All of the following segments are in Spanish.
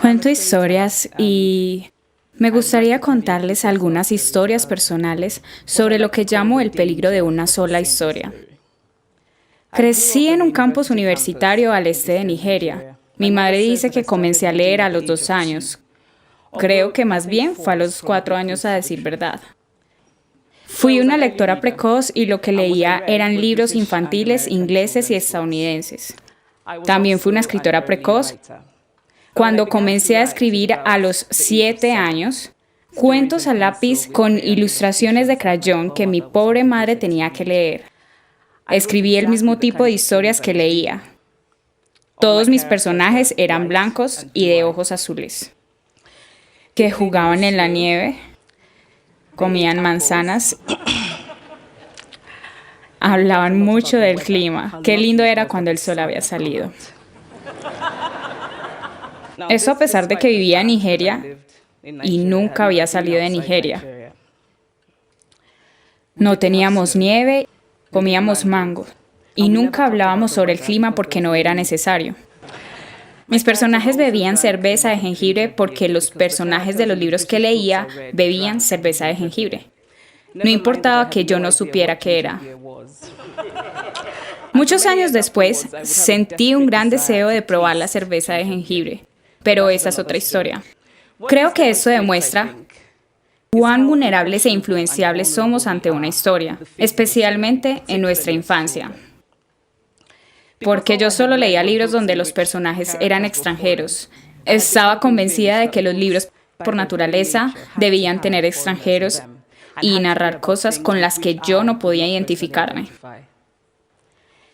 Cuento historias y me gustaría contarles algunas historias personales sobre lo que llamo el peligro de una sola historia. Crecí en un campus universitario al este de Nigeria. Mi madre dice que comencé a leer a los 2 años. Creo que más bien fue a los 4 años a decir verdad. Fui una lectora precoz y lo que leía eran libros infantiles ingleses y estadounidenses. También fui una escritora precoz. Cuando comencé a escribir a los 7 años, cuentos a lápiz con ilustraciones de crayón que mi pobre madre tenía que leer. Escribí el mismo tipo de historias que leía. Todos mis personajes eran blancos y de ojos azules, que jugaban en la nieve, comían manzanas, hablaban mucho del clima. Qué lindo era cuando el sol había salido. Eso a pesar de que vivía en Nigeria y nunca había salido de Nigeria. No teníamos nieve, comíamos mango y nunca hablábamos sobre el clima porque no era necesario. Mis personajes bebían cerveza de jengibre porque los personajes de los libros que leía bebían cerveza de jengibre. No importaba que yo no supiera qué era. Muchos años después, sentí un gran deseo de probar la cerveza de jengibre, pero esa es otra historia. Creo que esto demuestra cuán vulnerables e influenciables somos ante una historia, especialmente en nuestra infancia. Porque yo solo leía libros donde los personajes eran extranjeros. Estaba convencida de que los libros, por naturaleza, debían tener extranjeros y narrar cosas con las que yo no podía identificarme.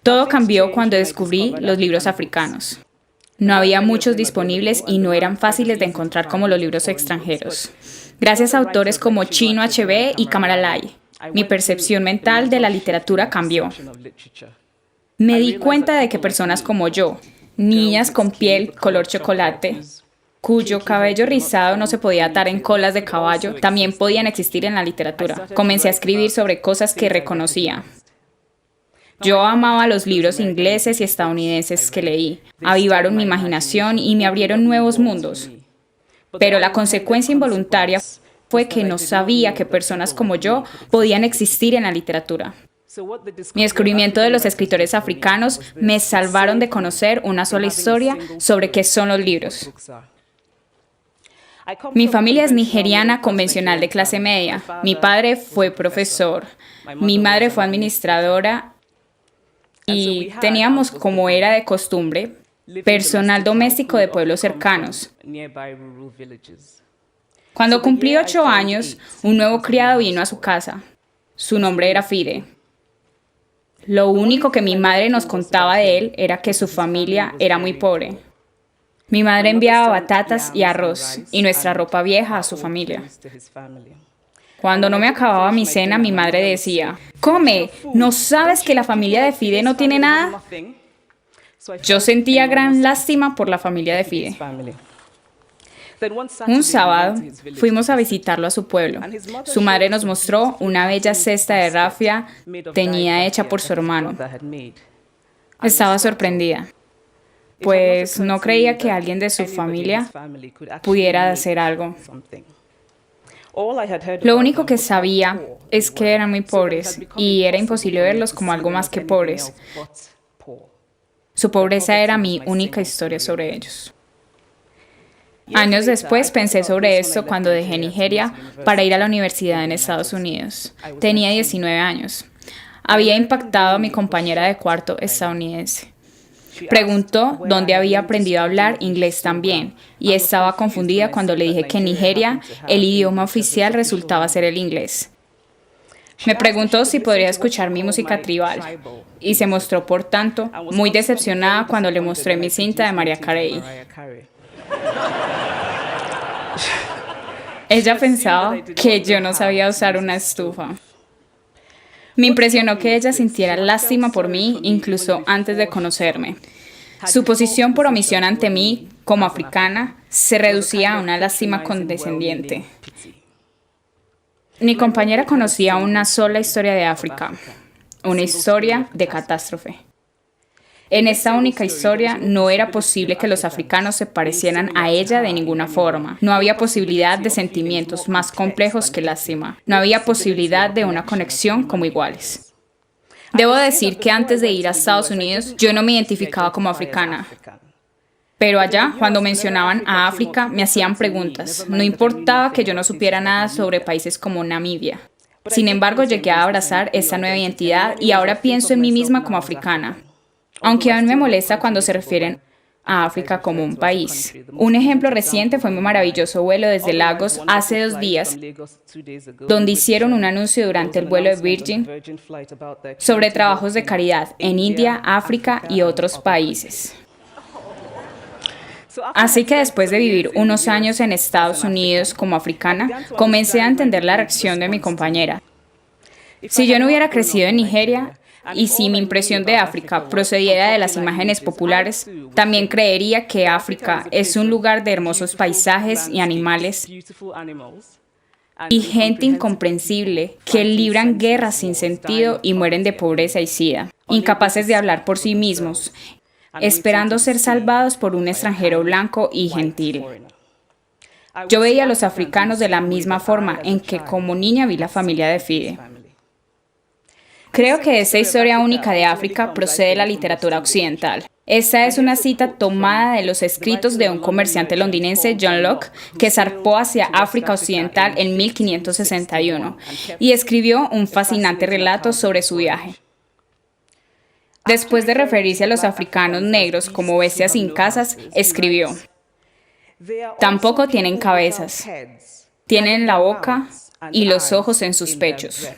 Todo cambió cuando descubrí los libros africanos. No había muchos disponibles y no eran fáciles de encontrar como los libros extranjeros. Gracias a autores como Chinua Achebe y Kamara Lai, mi percepción mental de la literatura cambió. Me di cuenta de que personas como yo, niñas con piel color chocolate, cuyo cabello rizado no se podía atar en colas de caballo, también podían existir en la literatura. Comencé a escribir sobre cosas que reconocía. Yo amaba los libros ingleses y estadounidenses que leí. Avivaron mi imaginación y me abrieron nuevos mundos. Pero la consecuencia involuntaria fue que no sabía que personas como yo podían existir en la literatura. Mi descubrimiento de los escritores africanos me salvaron de conocer una sola historia sobre qué son los libros. Mi familia es nigeriana convencional de clase media. Mi padre fue profesor, mi madre fue administradora y teníamos, como era de costumbre, personal doméstico de pueblos cercanos. Cuando cumplí 8 años, un nuevo criado vino a su casa. Su nombre era Fide. Lo único que mi madre nos contaba de él era que su familia era muy pobre. Mi madre enviaba batatas y arroz y nuestra ropa vieja a su familia. Cuando no me acababa mi cena, mi madre decía, «¡Come! ¿No sabes que la familia de Fide no tiene nada?» Yo sentía gran lástima por la familia de Fide. Un sábado fuimos a visitarlo a su pueblo. Su madre nos mostró una bella cesta de rafia teñida hecha por su hermano. Estaba sorprendida, pues no creía que alguien de su familia pudiera hacer algo. Lo único que sabía es que eran muy pobres y era imposible verlos como algo más que pobres. Su pobreza era mi única historia sobre ellos. Años después pensé sobre esto cuando dejé Nigeria para ir a la universidad en Estados Unidos. Tenía 19 años. Había impactado a mi compañera de cuarto estadounidense. Preguntó dónde había aprendido a hablar inglés también y estaba confundida cuando le dije que en Nigeria el idioma oficial resultaba ser el inglés. Me preguntó si podría escuchar mi música tribal y se mostró, por tanto, muy decepcionada cuando le mostré mi cinta de Mariah Carey. Ella pensaba que yo no sabía usar una estufa. Me impresionó que ella sintiera lástima por mí incluso antes de conocerme. Su posición por omisión ante mí, como africana, se reducía a una lástima condescendiente. Mi compañera conocía una sola historia de África, una historia de catástrofe. En esta única historia no era posible que los africanos se parecieran a ella de ninguna forma. No había posibilidad de sentimientos más complejos que lástima. No había posibilidad de una conexión como iguales. Debo decir que antes de ir a Estados Unidos, yo no me identificaba como africana. Pero allá, cuando mencionaban a África, me hacían preguntas. No importaba que yo no supiera nada sobre países como Namibia. Sin embargo, llegué a abrazar esta nueva identidad y ahora pienso en mí misma como africana. Aunque aún me molesta cuando se refieren a África como un país. Un ejemplo reciente fue mi maravilloso vuelo desde Lagos hace 2 días, donde hicieron un anuncio durante el vuelo de Virgin sobre trabajos de caridad en India, África y otros países. Así que después de vivir unos años en Estados Unidos como africana, comencé a entender la reacción de mi compañera. Si yo no hubiera crecido en Nigeria, y si mi impresión de África procediera de las imágenes populares, también creería que África es un lugar de hermosos paisajes y animales y gente incomprensible que libran guerras sin sentido y mueren de pobreza y sida, incapaces de hablar por sí mismos, esperando ser salvados por un extranjero blanco y gentil. Yo veía a los africanos de la misma forma en que como niña vi la familia de Fide. Creo que esa historia única de África procede de la literatura occidental. Esta es una cita tomada de los escritos de un comerciante londinense, John Locke, que zarpó hacia África Occidental en 1561 y escribió un fascinante relato sobre su viaje. Después de referirse a los africanos negros como bestias sin casas, escribió: tampoco tienen cabezas, tienen la boca y los ojos en sus pechos.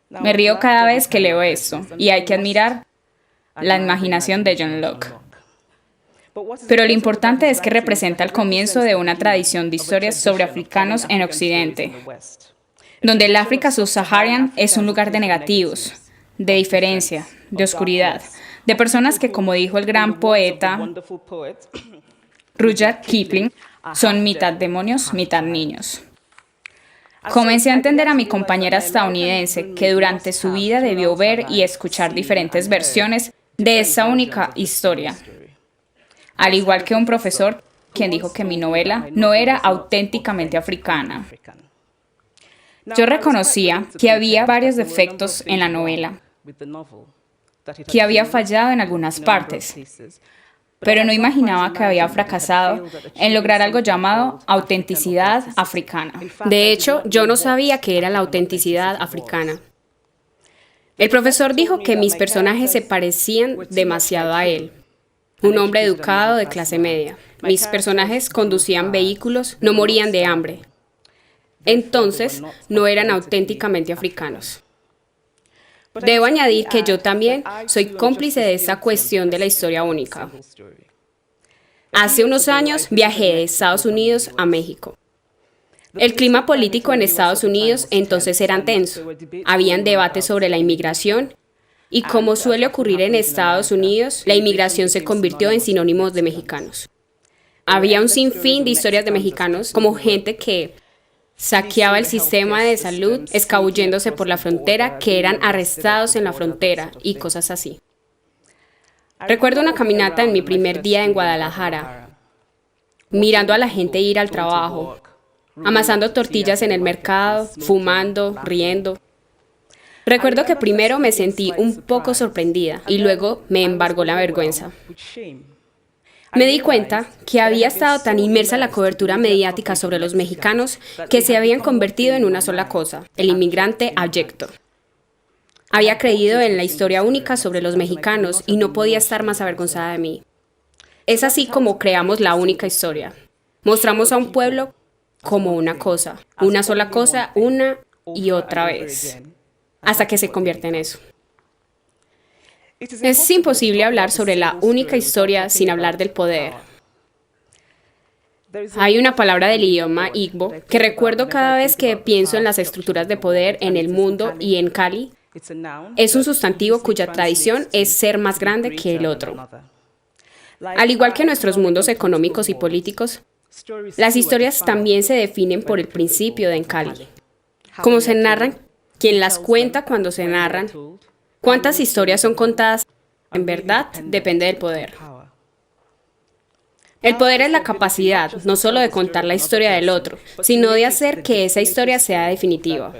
Me río cada vez que leo esto, y hay que admirar la imaginación de John Locke. Pero lo importante es que representa el comienzo de una tradición de historias sobre africanos en Occidente, donde el África subsahariana es un lugar de negativos, de diferencia, de oscuridad, de personas que, como dijo el gran poeta Rudyard Kipling, son mitad demonios, mitad niños. Comencé a entender a mi compañera estadounidense que durante su vida debió ver y escuchar diferentes versiones de esa única historia. Al igual que un profesor quien dijo que mi novela no era auténticamente africana. Yo reconocía que había varios defectos en la novela, que había fallado en algunas partes, pero no imaginaba que había fracasado en lograr algo llamado autenticidad africana. De hecho, yo no sabía qué era la autenticidad africana. El profesor dijo que mis personajes se parecían demasiado a él, un hombre educado de clase media. Mis personajes conducían vehículos, no morían de hambre. Entonces, no eran auténticamente africanos. Debo añadir que yo también soy cómplice de esa cuestión de la historia única. Hace unos años viajé de Estados Unidos a México. El clima político en Estados Unidos entonces era tenso. Habían debates sobre la inmigración y, como suele ocurrir en Estados Unidos, la inmigración se convirtió en sinónimos de mexicanos. Había un sinfín de historias de mexicanos, como gente que saqueaba el sistema de salud, escabulléndose por la frontera, que eran arrestados en la frontera y cosas así. Recuerdo una caminata en mi primer día en Guadalajara, mirando a la gente ir al trabajo, amasando tortillas en el mercado, fumando, riendo. Recuerdo que primero me sentí un poco sorprendida y luego me embargó la vergüenza. Me di cuenta que había estado tan inmersa en la cobertura mediática sobre los mexicanos que se habían convertido en una sola cosa: el inmigrante abyecto. Había creído en la historia única sobre los mexicanos y no podía estar más avergonzada de mí. Es así como creamos la única historia. Mostramos a un pueblo como una cosa, una sola cosa, una y otra vez, hasta que se convierte en eso. Es imposible hablar sobre la única historia sin hablar del poder. Hay una palabra del idioma Igbo que recuerdo cada vez que pienso en las estructuras de poder en el mundo y en Cali. Es un sustantivo cuya tradición es ser más grande que el otro. Al igual que nuestros mundos económicos y políticos, las historias también se definen por el principio de Encali. Cómo se narran, quién las cuenta cuando se narran, cuántas historias son contadas en verdad, depende del poder. El poder es la capacidad, no solo de contar la historia del otro, sino de hacer que esa historia sea definitiva.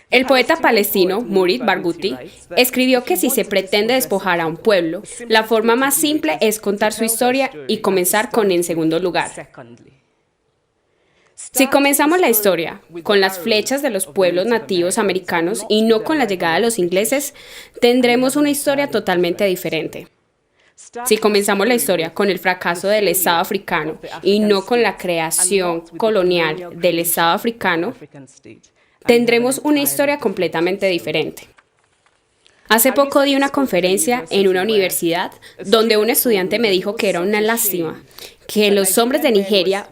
El poeta palestino Mourid Barghouti escribió que si se pretende despojar a un pueblo, la forma más simple es contar su historia y comenzar con en segundo lugar. Si comenzamos la historia con las flechas de los pueblos nativos americanos y no con la llegada de los ingleses, tendremos una historia totalmente diferente. Si comenzamos la historia con el fracaso del Estado africano y no con la creación colonial del Estado africano, tendremos una historia completamente diferente. Hace poco di una conferencia en una universidad donde un estudiante me dijo que era una lástima que los hombres de Nigeria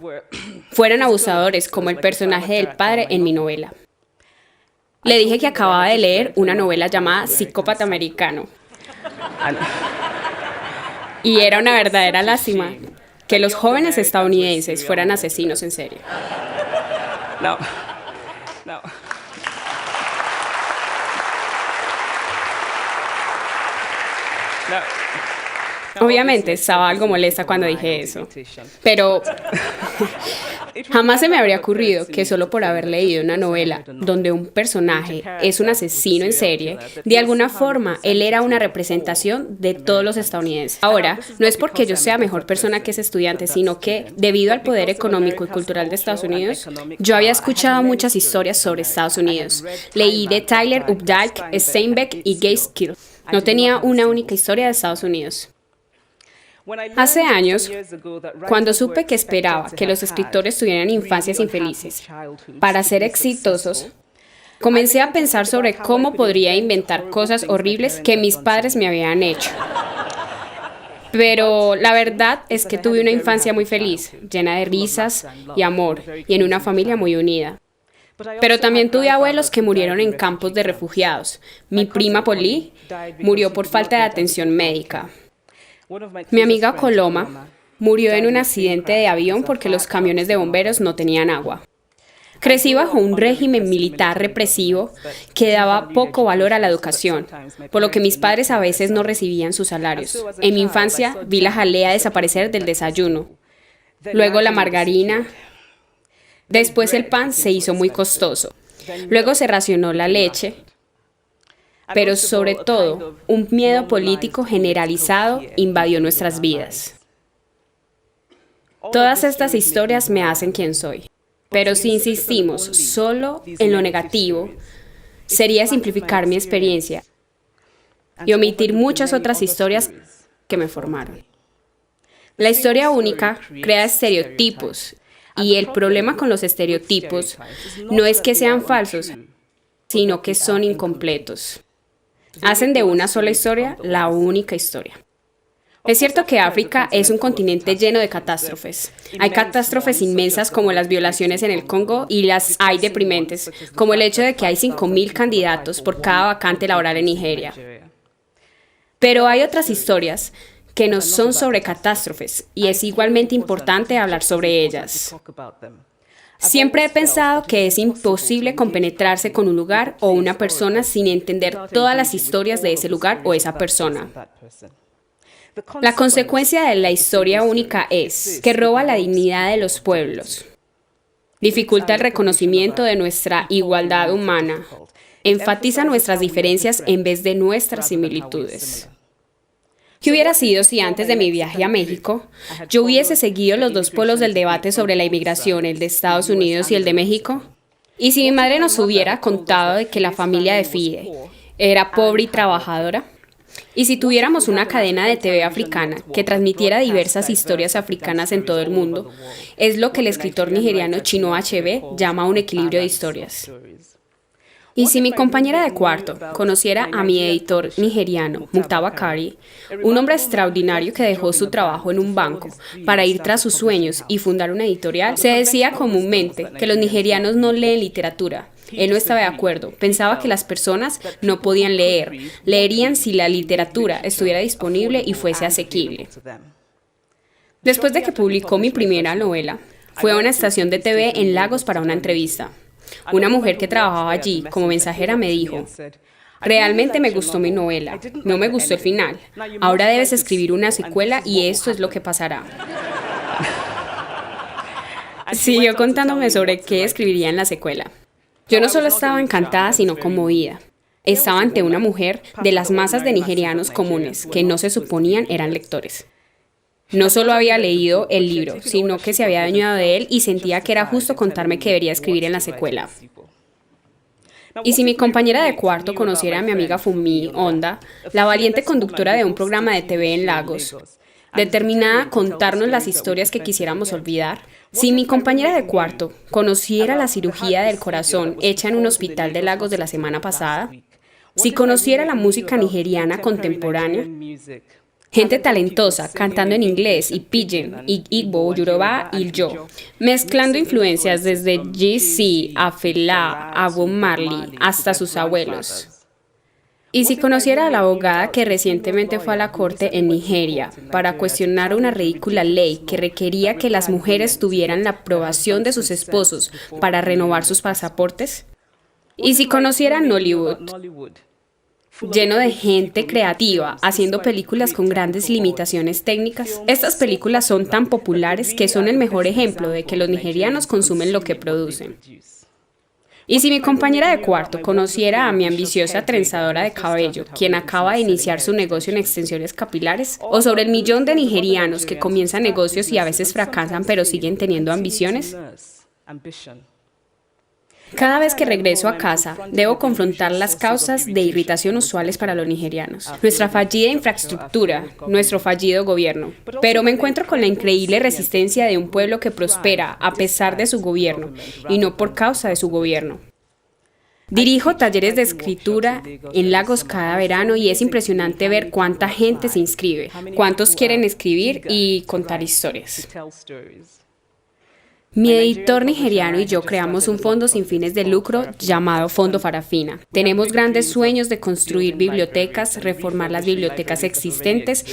fueran abusadores como el personaje del padre en mi novela. Le dije que acababa de leer una novela llamada Psicópata Americano. Y era una verdadera lástima que los jóvenes estadounidenses fueran asesinos en serie. No. Obviamente estaba algo molesta cuando dije eso, pero jamás se me habría ocurrido que solo por haber leído una novela donde un personaje es un asesino en serie, de alguna forma él era una representación de todos los estadounidenses. Ahora, no es porque yo sea mejor persona que ese estudiante, sino que, debido al poder económico y cultural de Estados Unidos, yo había escuchado muchas historias sobre Estados Unidos. Leí de Tyler Updike, Steinbeck y Gaitskell. No tenía una única historia de Estados Unidos. Hace años, cuando supe que esperaba que los escritores tuvieran infancias infelices para ser exitosos, comencé a pensar sobre cómo podría inventar cosas horribles que mis padres me habían hecho. Pero la verdad es que tuve una infancia muy feliz, llena de risas y amor, y en una familia muy unida. Pero también tuve abuelos que murieron en campos de refugiados. Mi prima Polly murió por falta de atención médica. Mi amiga Coloma murió en un accidente de avión porque los camiones de bomberos no tenían agua. Crecí bajo un régimen militar represivo que daba poco valor a la educación, por lo que mis padres a veces no recibían sus salarios. En mi infancia vi la jalea desaparecer del desayuno, luego la margarina, después el pan se hizo muy costoso, luego se racionó la leche, pero sobre todo, un miedo político generalizado invadió nuestras vidas. Todas estas historias me hacen quien soy, pero si insistimos solo en lo negativo, sería simplificar mi experiencia y omitir muchas otras historias que me formaron. La historia única crea estereotipos, y el problema con los estereotipos no es que sean falsos, sino que son incompletos. Hacen de una sola historia la única historia. Es cierto que África es un continente lleno de catástrofes. Hay catástrofes inmensas como las violaciones en el Congo y las hay deprimentes, como el hecho de que hay 5.000 candidatos por cada vacante laboral en Nigeria. Pero hay otras historias que no son sobre catástrofes y es igualmente importante hablar sobre ellas. Siempre he pensado que es imposible compenetrarse con un lugar o una persona sin entender todas las historias de ese lugar o esa persona. La consecuencia de la historia única es que roba la dignidad de los pueblos, dificulta el reconocimiento de nuestra igualdad humana, enfatiza nuestras diferencias en vez de nuestras similitudes. ¿Qué hubiera sido si antes de mi viaje a México yo hubiese seguido los dos polos del debate sobre la inmigración, el de Estados Unidos y el de México? ¿Y si mi madre nos hubiera contado de que la familia de Fide era pobre y trabajadora? ¿Y si tuviéramos una cadena de TV africana que transmitiera diversas historias africanas en todo el mundo? Es lo que el escritor nigeriano Chinua Achebe llama un equilibrio de historias. Y si mi compañera de cuarto conociera a mi editor nigeriano, Muktaba Kari, un hombre extraordinario que dejó su trabajo en un banco para ir tras sus sueños y fundar una editorial, se decía comúnmente que los nigerianos no leen literatura. Él no estaba de acuerdo, pensaba que las personas no podían leer, leerían si la literatura estuviera disponible y fuese asequible. Después de que publicó mi primera novela, fue a una estación de TV en Lagos para una entrevista. Una mujer que trabajaba allí como mensajera me dijo: Realmente me gustó mi novela, no me gustó el final. Ahora debes escribir una secuela y esto es lo que pasará. Siguió contándome sobre qué escribiría en la secuela. Yo no solo estaba encantada, sino conmovida. Estaba ante una mujer de las masas de nigerianos comunes que no se suponían eran lectores. No solo había leído el libro, sino que se había adueñado de él y sentía que era justo contarme que debería escribir en la secuela. Y si mi compañera de cuarto conociera a mi amiga Funmi Onda, la valiente conductora de un programa de TV en Lagos, determinada a contarnos las historias que quisiéramos olvidar, si mi compañera de cuarto conociera la cirugía del corazón hecha en un hospital de Lagos de la semana pasada, si conociera la música nigeriana contemporánea, gente talentosa cantando en inglés y pidgin, y Igbo, Yoruba y yo, mezclando influencias desde Jay-Z a Fela, a Bob Marley, hasta sus abuelos. Y si conociera a la abogada que recientemente fue a la corte en Nigeria para cuestionar una ridícula ley que requería que las mujeres tuvieran la aprobación de sus esposos para renovar sus pasaportes. Y si conociera a Nollywood, lleno de gente creativa, haciendo películas con grandes limitaciones técnicas. Estas películas son tan populares que son el mejor ejemplo de que los nigerianos consumen lo que producen. Y si mi compañera de cuarto conociera a mi ambiciosa trenzadora de cabello, quien acaba de iniciar su negocio en extensiones capilares, o sobre el millón de nigerianos que comienzan negocios y a veces fracasan pero siguen teniendo ambiciones. Cada vez que regreso a casa, debo confrontar las causas de irritación usuales para los nigerianos. Nuestra fallida infraestructura, nuestro fallido gobierno. Pero me encuentro con la increíble resistencia de un pueblo que prospera a pesar de su gobierno y no por causa de su gobierno. Dirijo talleres de escritura en Lagos cada verano y es impresionante ver cuánta gente se inscribe, cuántos quieren escribir y contar historias. Mi editor nigeriano y yo creamos un fondo sin fines de lucro llamado Fondo Farafina. Tenemos grandes sueños de construir bibliotecas, reformar las bibliotecas existentes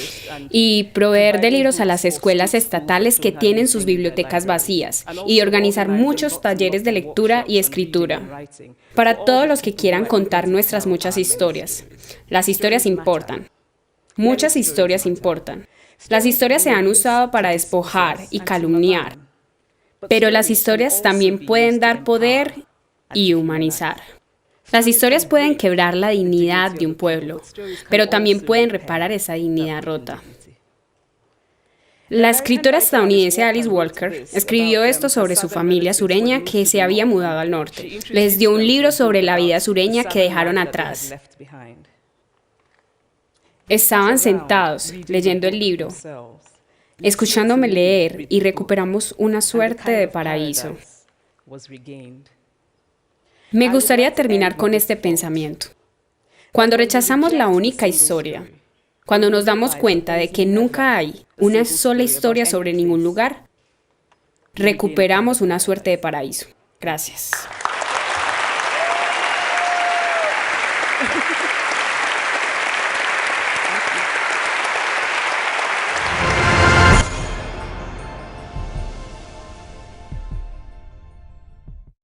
y proveer de libros a las escuelas estatales que tienen sus bibliotecas vacías y de organizar muchos talleres de lectura y escritura. Para todos los que quieran contar nuestras muchas historias. Las historias importan. Muchas historias importan. Las historias se han usado para despojar y calumniar. Pero las historias también pueden dar poder y humanizar. Las historias pueden quebrar la dignidad de un pueblo, pero también pueden reparar esa dignidad rota. La escritora estadounidense Alice Walker escribió esto sobre su familia sureña que se había mudado al norte. Les dio un libro sobre la vida sureña que dejaron atrás. Estaban sentados leyendo el libro, escuchándome leer y recuperamos una suerte de paraíso. Me gustaría terminar con este pensamiento. Cuando rechazamos la única historia, cuando nos damos cuenta de que nunca hay una sola historia sobre ningún lugar, recuperamos una suerte de paraíso. Gracias.